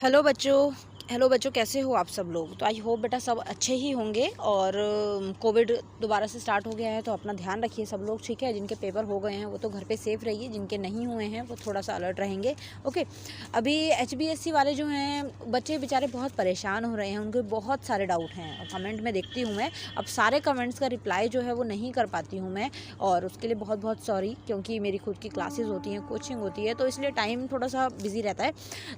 Hello बच्चों, कैसे हो आप सब लोग। तो आई होप बेटा सब अच्छे ही होंगे। और कोविड दोबारा से स्टार्ट हो गया है तो अपना ध्यान रखिए सब लोग, ठीक है। जिनके पेपर हो गए हैं वो तो घर पे सेफ रहिए, जिनके नहीं हुए हैं वो थोड़ा सा अलर्ट रहेंगे। ओके। अभी HBSC वाले जो हैं बच्चे बेचारे बहुत परेशान हो रहे हैं, उनके बहुत सारे डाउट हैं और कमेंट में देखती हूँ मैं। अब सारे कमेंट्स का रिप्लाई जो है वो नहीं कर पाती हूँ मैं, और उसके लिए बहुत बहुत सॉरी, क्योंकि मेरी खुद की क्लासेस होती हैं, कोचिंग होती है, तो इसलिए टाइम थोड़ा सा बिजी रहता है।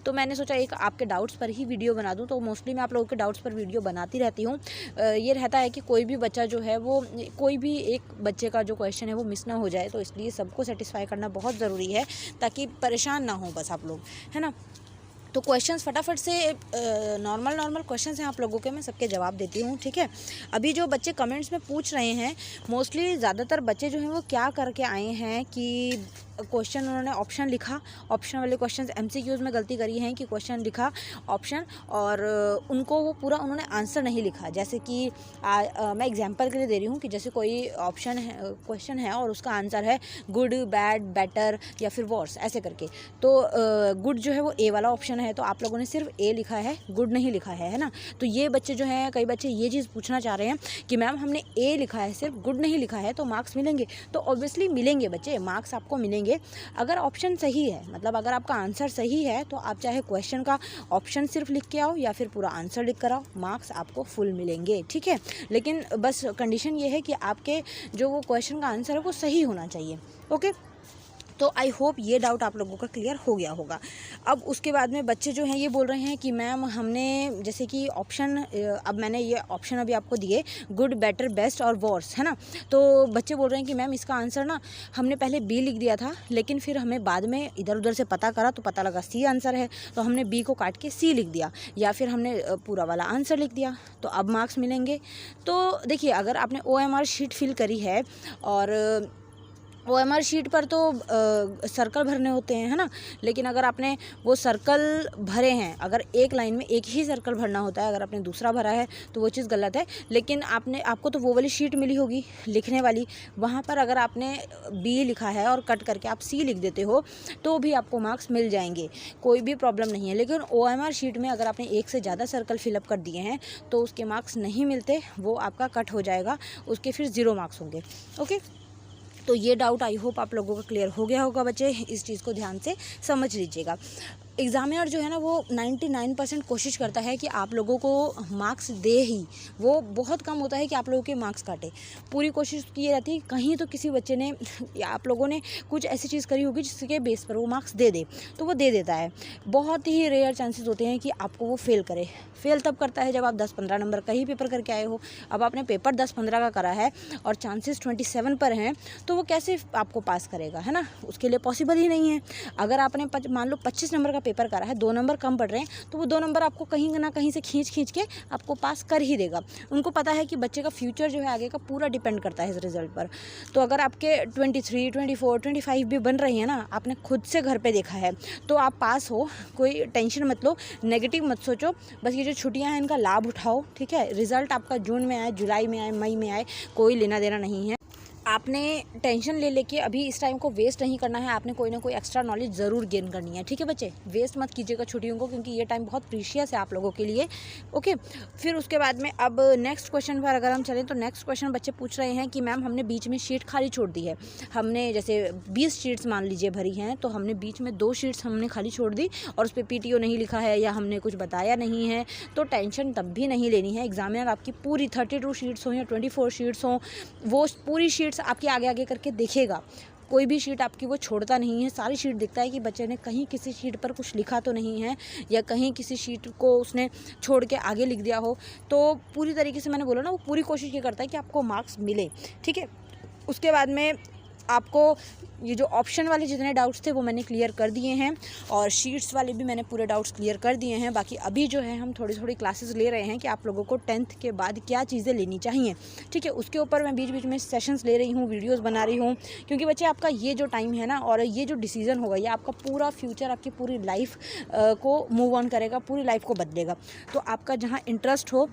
तो मैंने सोचा एक आपके डाउट्स पर ही वीडियो बना दूं। तो मोस्टली मैं आप लोगों के डाउट्स पर वीडियो बनाती रहती हूँ। ये रहता है कि कोई भी बच्चा जो है वो, कोई भी एक बच्चे का जो क्वेश्चन है वो मिस ना हो जाए, तो इसलिए सबको सेटिस्फाई करना बहुत ज़रूरी है ताकि परेशान ना हो बस आप लोग, है ना। तो क्वेश्चंस फटाफट से नॉर्मल क्वेश्चंस हैं आप लोगों के, मैं सबके जवाब देती हूँ, ठीक है। अभी जो बच्चे कमेंट्स में पूछ रहे हैं, मोस्टली ज़्यादातर बच्चे जो हैं वो क्या करके आए हैं कि क्वेश्चन उन्होंने ऑप्शन लिखा, ऑप्शन वाले क्वेश्चंस MCQs में गलती करी है कि क्वेश्चन लिखा ऑप्शन, और उनको वो पूरा उन्होंने आंसर नहीं लिखा। जैसे कि मैं एग्जांपल के लिए दे रही हूँ कि जैसे कोई ऑप्शन है, क्वेश्चन है और उसका आंसर है गुड, बैड, बेटर या फिर वर्स ऐसे करके। तो गुड जो है वो A वाला ऑप्शन है, तो आप लोगों ने सिर्फ A लिखा है, गुड नहीं लिखा है ना। तो ये बच्चे जो हैं, कई बच्चे ये चीज़ पूछना चाह रहे हैं कि मैम हमने A लिखा है, सिर्फ गुड नहीं लिखा है, तो मार्क्स मिलेंगे? तो ऑब्वियसली मिलेंगे बच्चे, मार्क्स आपको मिलेंगे अगर ऑप्शन सही है। मतलब अगर आपका आंसर सही है तो आप चाहे क्वेश्चन का ऑप्शन सिर्फ लिख के आओ या फिर पूरा आंसर लिख कर आओ, मार्क्स आपको फुल मिलेंगे, ठीक है। लेकिन बस कंडीशन ये है कि आपके जो वो क्वेश्चन का आंसर है वो सही होना चाहिए। ओके। तो आई होप ये डाउट आप लोगों का क्लियर हो गया होगा। अब उसके बाद में बच्चे जो हैं ये बोल रहे हैं कि मैम हमने जैसे कि ऑप्शन, अब मैंने ये ऑप्शन अभी आपको दिए गुड, बेटर, बेस्ट और वर्स, है ना। तो बच्चे बोल रहे हैं कि मैम इसका आंसर ना हमने पहले B लिख दिया था, लेकिन फिर हमें बाद में इधर उधर से पता करा तो पता लगा C आंसर है, तो हमने B को काट के C लिख दिया, या फिर हमने पूरा वाला आंसर लिख दिया, तो अब मार्क्स मिलेंगे। तो देखिए, अगर आपने OMR शीट फिल करी है और OMR शीट पर तो सर्कल भरने होते हैं, है ना। लेकिन अगर आपने वो सर्कल भरे हैं, अगर एक लाइन में एक ही सर्कल भरना होता है, अगर आपने दूसरा भरा है तो वो चीज़ गलत है। लेकिन आपको तो वो वाली शीट मिली होगी लिखने वाली, वहाँ पर अगर आपने B लिखा है और कट करके आप C लिख देते हो तो भी आपको मार्क्स मिल जाएंगे, कोई भी प्रॉब्लम नहीं है। लेकिन OMR शीट में अगर आपने एक से ज़्यादा सर्कल फिलअप कर दिए हैं तो उसके मार्क्स नहीं मिलते, वो आपका कट हो जाएगा, उसके फिर 0 मार्क्स होंगे। ओके। तो ये डाउट आई होप आप लोगों का क्लियर हो गया होगा बच्चे, इस चीज़ को ध्यान से समझ लीजिएगा। एग्ज़ामिनर जो है ना वो 99% कोशिश करता है कि आप लोगों को मार्क्स दे ही, वो बहुत कम होता है कि आप लोगों के मार्क्स काटे। पूरी कोशिश की रहती है कहीं तो किसी बच्चे ने या आप लोगों ने कुछ ऐसी चीज़ करी होगी जिसके बेस पर वो मार्क्स दे दे, तो वो दे देता है। बहुत ही रेयर चांसेस होते हैं कि आपको वो फेल करे। फेल तब करता है जब आप 10-15 नंबर का ही पेपर करके आए हो। अब आपने पेपर 10-15 का करा है और चांसेस 27 पर हैं, तो वो कैसे आपको पास करेगा, है ना। उसके लिए पॉसिबल ही नहीं है। अगर आपने मान लो 25 नंबर का पेपर करा है, 2 नंबर कम पड़ रहे हैं, तो वो 2 नंबर आपको कहीं ना कहीं से खींच के आपको पास कर ही देगा। उनको पता है कि बच्चे का फ्यूचर जो है आगे का पूरा डिपेंड करता है इस रिज़ल्ट पर। तो अगर आपके 23, 24, 25 भी बन रही है ना, आपने खुद से घर पे देखा है, तो आप पास हो, कोई टेंशन मत लो, नेगेटिव मत सोचो। बस ये जो छुट्टियां हैं इनका लाभ उठाओ, ठीक है। रिज़ल्ट आपका जून में आए, जुलाई में आए, मई में आए, कोई लेना देना नहीं है। आपने टेंशन ले लेके अभी इस टाइम को वेस्ट नहीं करना है, आपने कोई ना कोई एक्स्ट्रा नॉलेज ज़रूर गेन करनी है, ठीक है बच्चे। वेस्ट मत कीजिएगा छुट्टियों को, क्योंकि ये टाइम बहुत प्रीशियस है आप लोगों के लिए। ओके। फिर उसके बाद में अब नेक्स्ट क्वेश्चन पर अगर हम चलें तो नेक्स्ट क्वेश्चन बच्चे पूछ रहे हैं कि मैम हमने बीच में शीट खाली छोड़ दी है। हमने जैसे 20 शीट्स मान लीजिए भरी हैं, तो हमने बीच में 2 शीट्स हमने खाली छोड़ दी और उस पर PTO नहीं लिखा है या हमने कुछ बताया नहीं है, तो टेंशन तब भी नहीं लेनी है। एग्जामिनर आपकी पूरी 32 शीट्स हों या 24 शीट्स हों, वो पूरी शीट्स आपकी आगे आगे करके देखेगा। कोई भी शीट आपकी वो छोड़ता नहीं है, सारी शीट देखता है कि बच्चे ने कहीं किसी शीट पर कुछ लिखा तो नहीं है, या कहीं किसी शीट को उसने छोड़ के आगे लिख दिया हो। तो पूरी तरीके से मैंने बोला ना, वो पूरी कोशिश ये करता है कि आपको मार्क्स मिले, ठीक है। उसके बाद में आपको ये जो ऑप्शन वाले जितने डाउट्स थे वो मैंने क्लियर कर दिए हैं, और शीट्स वाले भी मैंने पूरे डाउट्स क्लियर कर दिए हैं। बाकी अभी जो है हम थोड़ी थोड़ी क्लासेस ले रहे हैं कि आप लोगों को 10th के बाद क्या चीज़ें लेनी चाहिए, ठीक है। उसके ऊपर मैं बीच बीच में सेशंस ले रही हूँ, वीडियोज़ बना रही हूँ, क्योंकि बच्चे आपका ये जो टाइम है ना, और ये जो डिसीज़न होगा, ये आपका पूरा फ्यूचर, आपकी पूरी लाइफ को मूव ऑन करेगा, पूरी लाइफ को बदलेगा। तो आपका जहाँ इंटरेस्ट हो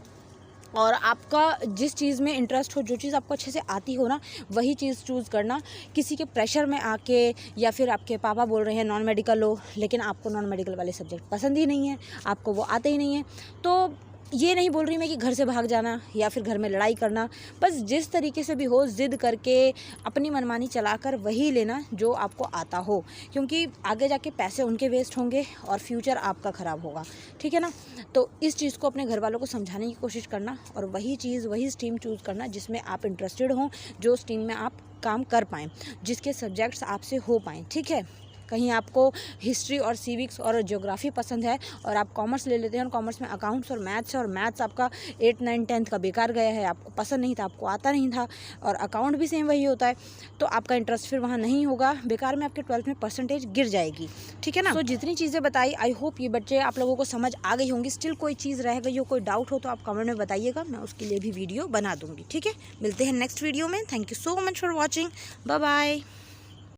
और आपका जिस चीज़ में इंटरेस्ट हो, जो चीज़ आपको अच्छे से आती हो ना, वही चीज़ चूज़ करना। किसी के प्रेशर में आके, या फिर आपके पापा बोल रहे हैं नॉन मेडिकल लो, लेकिन आपको नॉन मेडिकल वाले सब्जेक्ट पसंद ही नहीं है, आपको वो आते ही नहीं है, तो ये नहीं बोल रही मैं कि घर से भाग जाना या फिर घर में लड़ाई करना। बस जिस तरीके से भी हो, ज़िद करके अपनी मनमानी चलाकर वही लेना जो आपको आता हो, क्योंकि आगे जाके पैसे उनके वेस्ट होंगे और फ्यूचर आपका ख़राब होगा, ठीक है ना। तो इस चीज़ को अपने घर वालों को समझाने की कोशिश करना, और वही चीज़, वही स्ट्रीम चूज़ करना जिसमें आप इंटरेस्टेड हों, जो स्ट्रीम में आप काम कर पाएँ, जिसके सब्जेक्ट्स आपसे हो पाएँ, ठीक है। कहीं आपको हिस्ट्री और सिविक्स और ज्योग्राफी पसंद है और आप कॉमर्स ले लेते हैं और कॉमर्स में अकाउंट्स और मैथ्स है, और मैथ्स आपका 8, 9, 10th का बेकार गया है, आपको पसंद नहीं था, आपको आता नहीं था, और अकाउंट भी सेम वही होता है, तो आपका इंटरेस्ट फिर वहाँ नहीं होगा, बेकार में आपके 12th में परसेंटेज गिर जाएगी, ठीक है ना। तो जितनी चीज़ें बताई, आई होप ये बच्चे आप लोगों को समझ आ गई होंगी। स्टिल कोई चीज़ रह गई हो, कोई डाउट हो, तो आप कमेंट में बताइएगा, मैं उसके लिए भी वीडियो बना दूँगी, ठीक है। मिलते हैं नेक्स्ट वीडियो में। Thank you so much for watching. Bye bye.